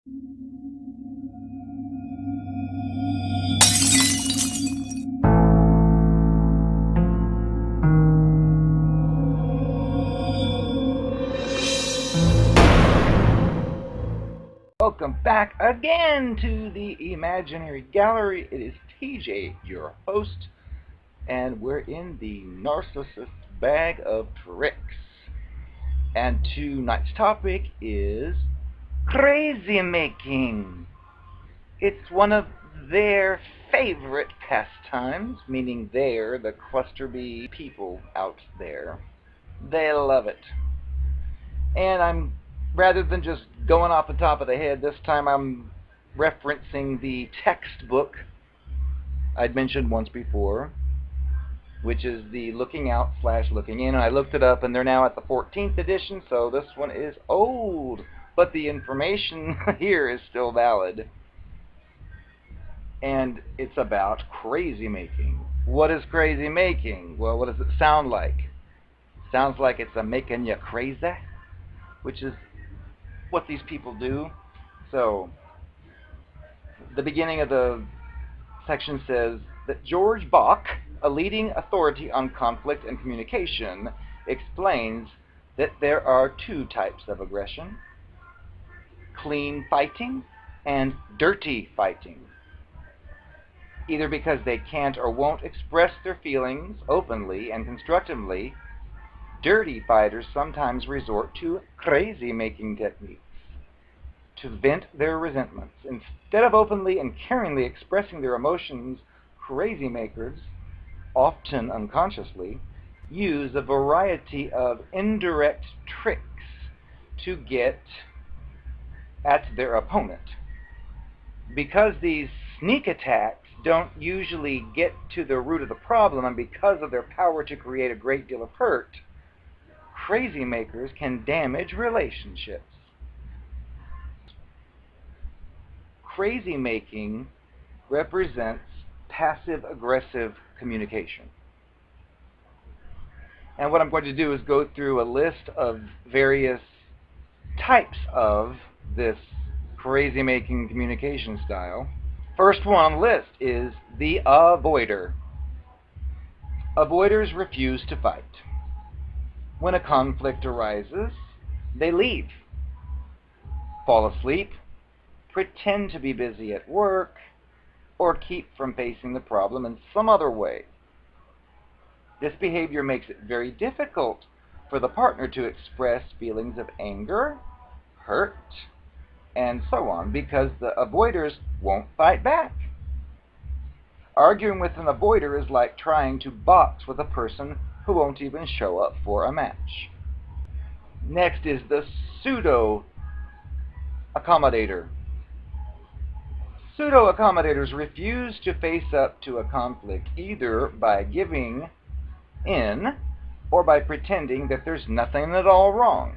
Welcome back again to the Imaginary Gallery. It is TJ, your host, and we're in the Narcissist Bag of Tricks. And tonight's topic is Crazymaking. It's one of their favorite pastimes, meaning they're the cluster B people out there. They love it. And rather than just going off the top of the head, this time I'm referencing the textbook I'd mentioned once before, which is the Looking Out / Looking In. I looked it up, and they're now at the 14th edition, so this one is old, but the information here is still valid. And it's about crazy-making. What is crazy-making? Well, what does it sound like? Sounds like it's making you crazy, which is what these people do. So, the beginning of the section says that George Bach, a leading authority on conflict and communication, explains that there are two types of aggression: clean fighting and dirty fighting. Either because they can't or won't express their feelings openly and constructively, dirty fighters sometimes resort to crazy-making techniques to vent their resentments. Instead of openly and caringly expressing their emotions, crazy makers, often unconsciously, use a variety of indirect tricks to get at their opponent. Because these sneak attacks don't usually get to the root of the problem, and because of their power to create a great deal of hurt, crazy makers can damage relationships. Crazy-making represents passive-aggressive communication. And what I'm going to do is go through a list of various types of this crazy-making communication style. First one on the list is the avoider. Avoiders refuse to fight. When a conflict arises, they leave, fall asleep, pretend to be busy at work, or keep from facing the problem in some other way. This behavior makes it very difficult for the partner to express feelings of anger, hurt, and so on, because the avoiders won't fight back. Arguing with an avoider is like trying to box with a person who won't even show up for a match. Next is the pseudo-accommodator. Pseudo-accommodators refuse to face up to a conflict either by giving in or by pretending that there's nothing at all wrong.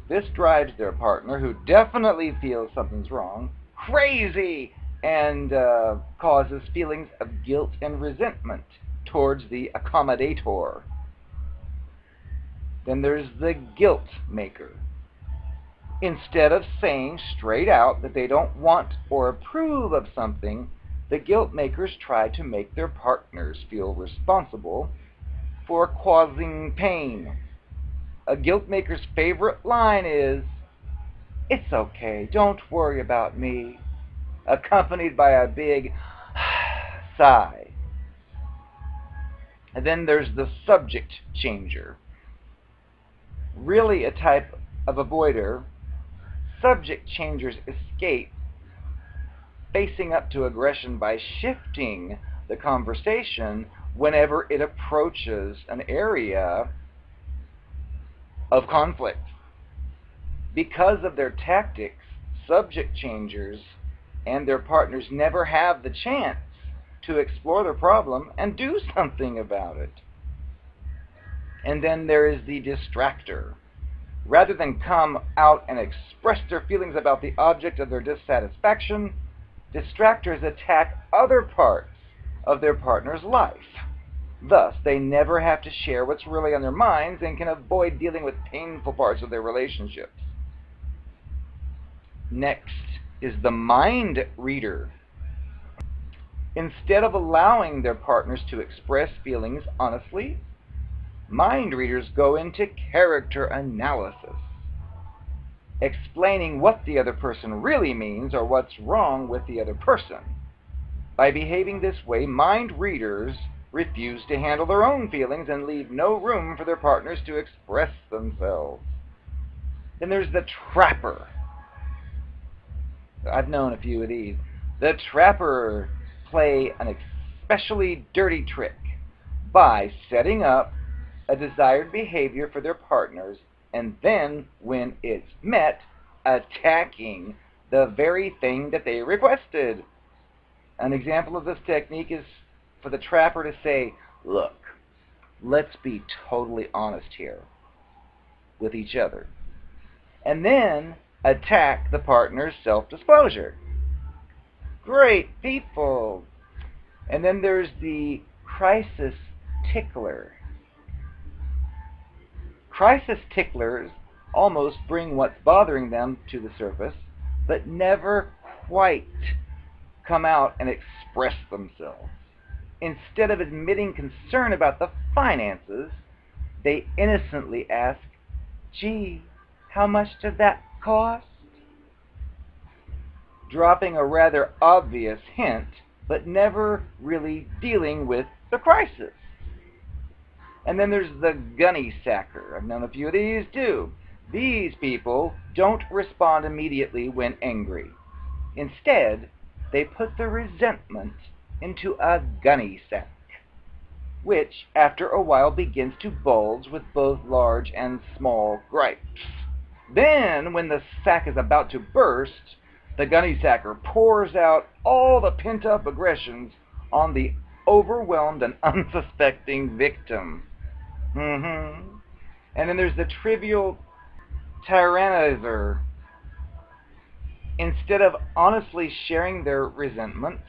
This drives their partner, who definitely feels something's wrong, crazy, and causes feelings of guilt and resentment towards the accommodator. Then there's the guilt maker. Instead of saying straight out that they don't want or approve of something, the guilt makers try to make their partners feel responsible for causing pain. A guilt maker's favorite line is, "It's okay, don't worry about me," accompanied by a big sigh. And then there's the subject changer. Really a type of avoider, subject changers escape facing up to aggression by shifting the conversation whenever it approaches an area of conflict. Because of their tactics, subject changers and their partners never have the chance to explore their problem and do something about it. And then there is the distractor. Rather than come out and express their feelings about the object of their dissatisfaction, distractors attack other parts of their partner's life. Thus, they never have to share what's really on their minds and can avoid dealing with painful parts of their relationships. Next is the mind reader. Instead of allowing their partners to express feelings honestly, mind readers go into character analysis, explaining what the other person really means or what's wrong with the other person. By behaving this way, mind readers refuse to handle their own feelings and leave no room for their partners to express themselves. Then there's the trapper. I've known a few of these. The trapper play an especially dirty trick by setting up a desired behavior for their partners and then, when it's met, attacking the very thing that they requested. An example of this technique is for the trapper to say, "Look, let's be totally honest here with each other," and then attack the partner's self-disclosure. Great people. And then there's the crisis tickler. Crisis ticklers almost bring what's bothering them to the surface, but never quite come out and express themselves. Instead of admitting concern about the finances, they innocently ask, "Gee, how much did that cost?" Dropping a rather obvious hint, but never really dealing with the crisis. And then there's the gunny sacker. I've known a few of these too. These people don't respond immediately when angry. Instead, they put their resentment into a gunny sack, which after a while begins to bulge with both large and small gripes. Then, when the sack is about to burst, the gunny sacker pours out all the pent-up aggressions on the overwhelmed and unsuspecting victim. And then there's the trivial tyrannizer. Instead of honestly sharing their resentments,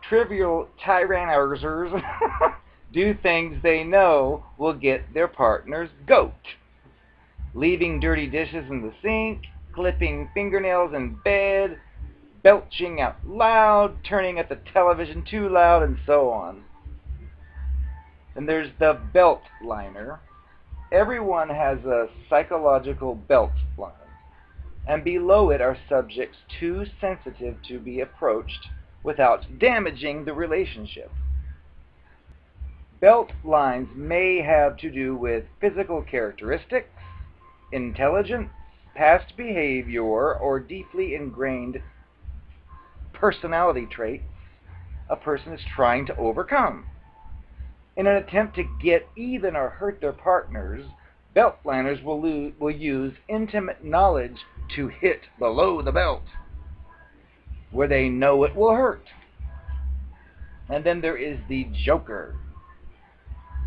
trivial tyrannizers do things they know will get their partner's goat. Leaving dirty dishes in the sink, clipping fingernails in bed, belching out loud, turning at the television too loud, and so on. And there's the belt liner. Everyone has a psychological belt line, and below it are subjects too sensitive to be approached without damaging the relationship. Belt lines may have to do with physical characteristics, intelligence, past behavior, or deeply ingrained personality traits a person is trying to overcome. In an attempt to get even or hurt their partners, beltliners will use intimate knowledge to hit below the belt, where they know it will hurt. And then there is the joker.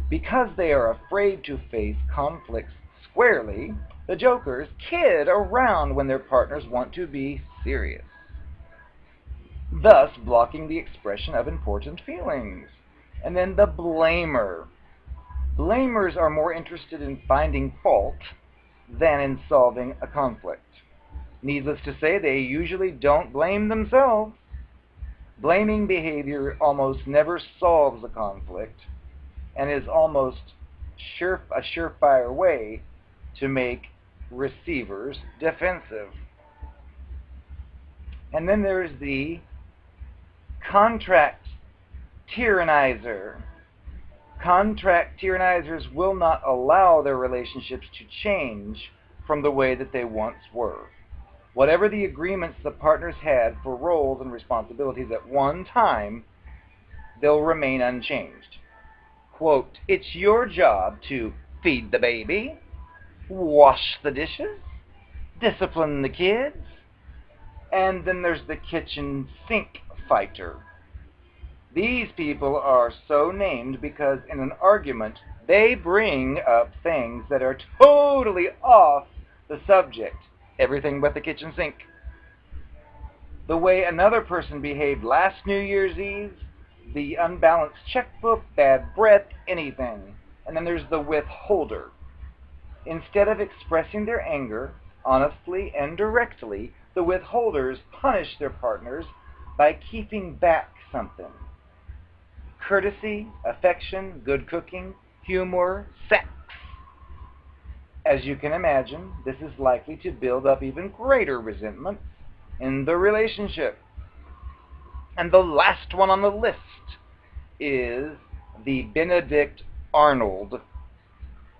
Because they are afraid to face conflicts squarely, the jokers kid around when their partners want to be serious, thus blocking the expression of important feelings. And then the blamer. Blamers are more interested in finding fault than in solving a conflict. Needless to say, they usually don't blame themselves. Blaming behavior almost never solves a conflict and is almost a surefire way to make receivers defensive. And then there's the contract tyrannizer. Contract tyrannizers will not allow their relationships to change from the way that they once were. Whatever the agreements the partners had for roles and responsibilities at one time, they'll remain unchanged. Quote, "It's your job to feed the baby, wash the dishes, discipline the kids." And then there's the kitchen sink fighter. These people are so named because in an argument, they bring up things that are totally off the subject. Everything but the kitchen sink. The way another person behaved last New Year's Eve, the unbalanced checkbook, bad breath, anything. And then there's the withholder. Instead of expressing their anger honestly and directly, the withholders punish their partners by keeping back something. Courtesy, affection, good cooking, humor, sex. As you can imagine, this is likely to build up even greater resentment in the relationship. And the last one on the list is the Benedict Arnold.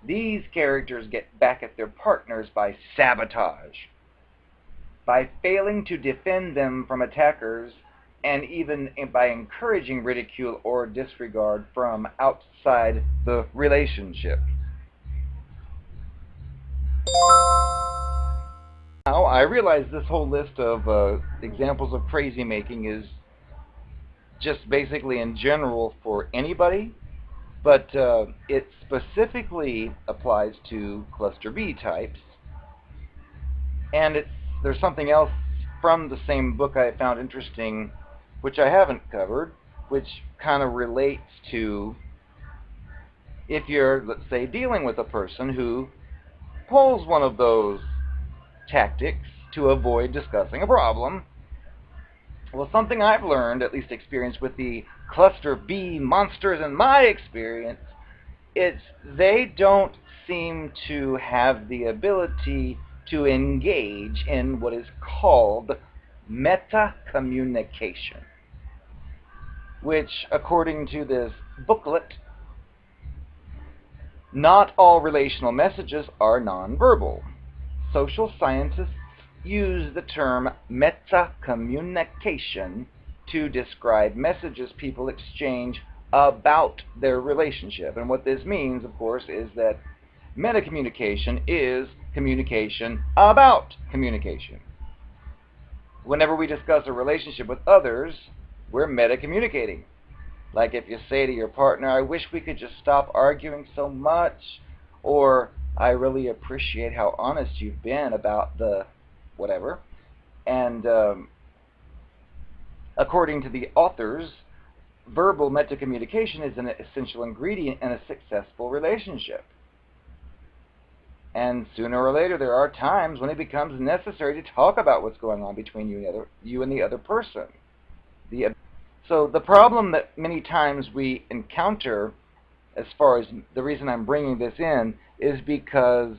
These characters get back at their partners by sabotage, by failing to defend them from attackers, and even by encouraging ridicule or disregard from outside the relationship. Now, I realize this whole list of examples of crazy making is just basically in general for anybody, but it specifically applies to cluster B types. And there's something else from the same book I found interesting, which I haven't covered, which kind of relates to if you're, let's say, dealing with a person who pulls one of those tactics to avoid discussing a problem. Well, something I've learned, at least experienced with the cluster B monsters in my experience, is they don't seem to have the ability to engage in what is called meta-communication, which, according to this booklet, not all relational messages are nonverbal. Social scientists use the term meta-communication to describe messages people exchange about their relationship. And what this means, of course, is that meta-communication is communication about communication. Whenever we discuss a relationship with others, we're meta-communicating. Like if you say to your partner, I wish we could just stop arguing so much, or I really appreciate how honest you've been about the whatever. And according to the authors, verbal meta-communication is an essential ingredient in a successful relationship. And sooner or later, there are times when it becomes necessary to talk about what's going on between you and the other person. So the problem that many times we encounter, as far as the reason I'm bringing this in, is because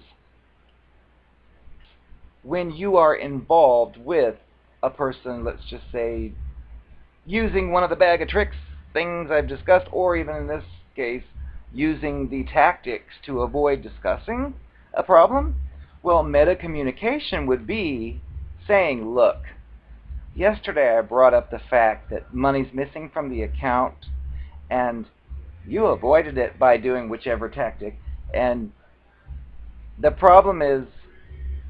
when you are involved with a person, let's just say, using one of the bag of tricks things I've discussed, or even in this case, using the tactics to avoid discussing a problem, well, meta-communication would be saying, look, yesterday I brought up the fact that money's missing from the account, and you avoided it by doing whichever tactic, and the problem is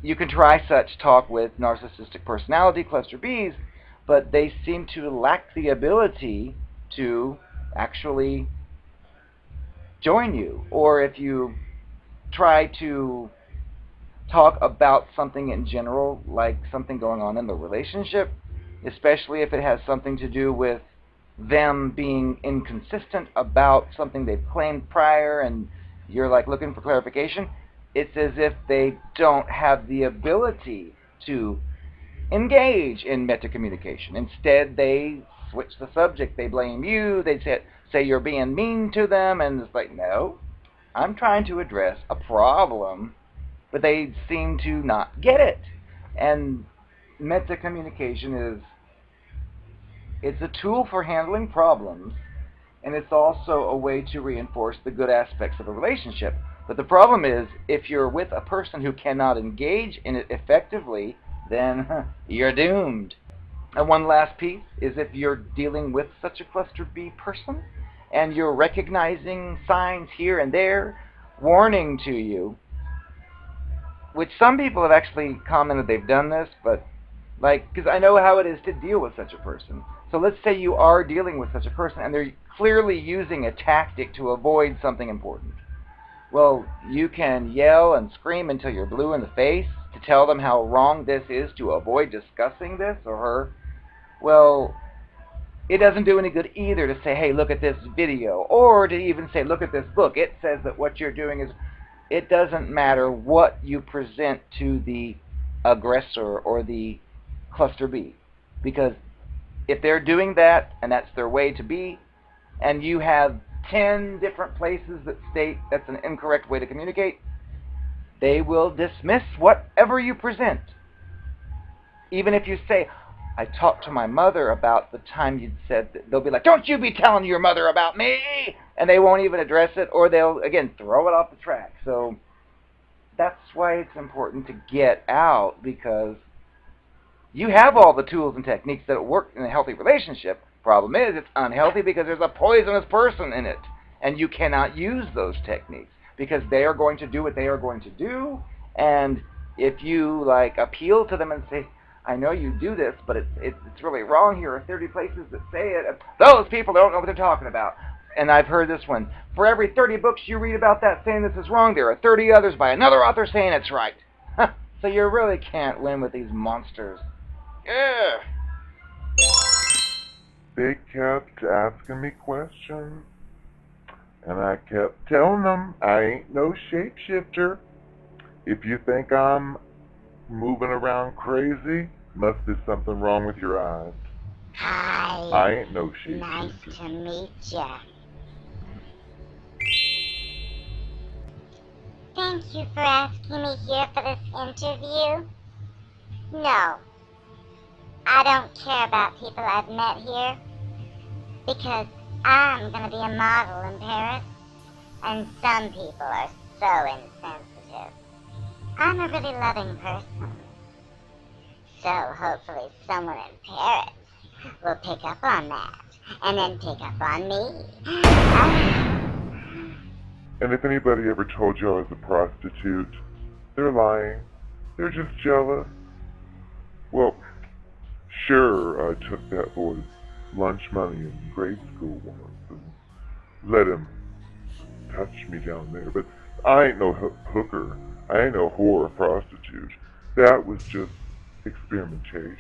you can try such talk with narcissistic personality cluster Bs, but they seem to lack the ability to actually join you. Or if you try to talk about something in general, like something going on in the relationship, especially if it has something to do with them being inconsistent about something they've claimed prior and you're like looking for clarification, it's as if they don't have the ability to engage in meta-communication. Instead, they switch the subject. They blame you. They say you're being mean to them, and it's like, no, I'm trying to address a problem, but they seem to not get it. And meta-communication it's a tool for handling problems, and it's also a way to reinforce the good aspects of a relationship. But the problem is, if you're with a person who cannot engage in it effectively, then you're doomed. And one last piece is if you're dealing with such a cluster B person, and you're recognizing signs here and there, warning to you, which some people have actually commented they've done this, but because I know how it is to deal with such a person. So let's say you are dealing with such a person, and they're clearly using a tactic to avoid something important. Well, you can yell and scream until you're blue in the face to tell them how wrong this is to avoid discussing this or her. Well, it doesn't do any good either to say, hey, look at this video, or to even say, look at this book. It says that what you're doing is, it doesn't matter what you present to the aggressor or the cluster B. Because if they're doing that, and that's their way to be, and you have 10 different places that state that's an incorrect way to communicate, they will dismiss whatever you present. Even if you say, I talked to my mother about the time you'd said that, they'll be like, don't you be telling your mother about me! And they won't even address it, or they'll, again, throw it off the track. So that's why it's important to get out, because you have all the tools and techniques that work in a healthy relationship. Problem is, it's unhealthy because there's a poisonous person in it, and you cannot use those techniques because they are going to do what they are going to do. And if you appeal to them and say, I know you do this, but it's really wrong. Here are 30 places that say it. Those people don't know what they're talking about. And I've heard this one. For every 30 books you read about that saying this is wrong, there are 30 others by another author saying it's right. So you really can't win with these monsters. Yeah. They kept asking me questions, and I kept telling them I ain't no shapeshifter. If you think I'm moving around crazy, must be something wrong with your eyes. Hi. I ain't no shapeshifter. Nice to meet ya. Thank you for asking me here for this interview. No, I don't care about people I've met here, because I'm gonna be a model in Paris, and some people are so insensitive. I'm a really loving person, so hopefully someone in Paris will pick up on that, and then pick up on me. And if anybody ever told you I was a prostitute, they're lying. They're just jealous. Well, sure, I took that boy's lunch money in grade school once and let him touch me down there, but I ain't no hooker. I ain't no whore or prostitute. That was just experimentation.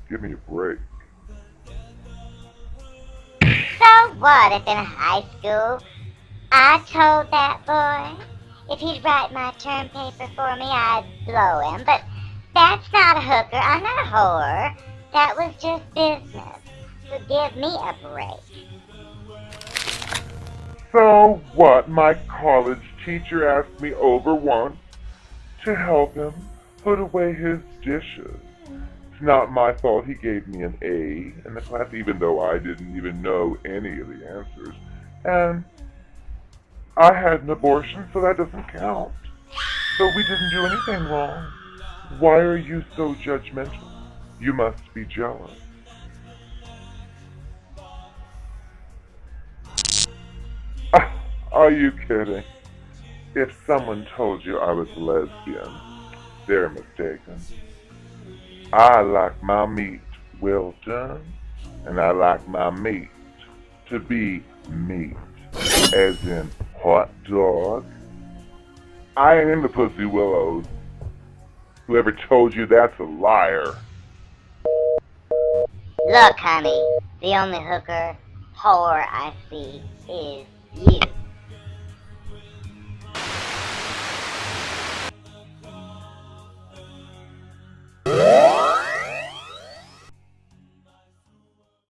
Give me a break. So what if in high school I told that boy if he'd write my term paper for me, I'd blow him? But that's not a hooker. I'm not a whore. That was just business. So give me a break. So what? My college teacher asked me over once to help him put away his dishes. It's not my fault he gave me an A in the class, even though I didn't even know any of the answers. And I had an abortion, so that doesn't count. So we didn't do anything wrong. Why are you so judgmental? You must be jealous. Are you kidding? If someone told you I was lesbian, they're mistaken. I like my meat well done, and I like my meat to be meat, as in hot dog. I ain't in the Pussy Willows. Whoever told you that's a liar. Look, honey, the only hooker, whore I see is you.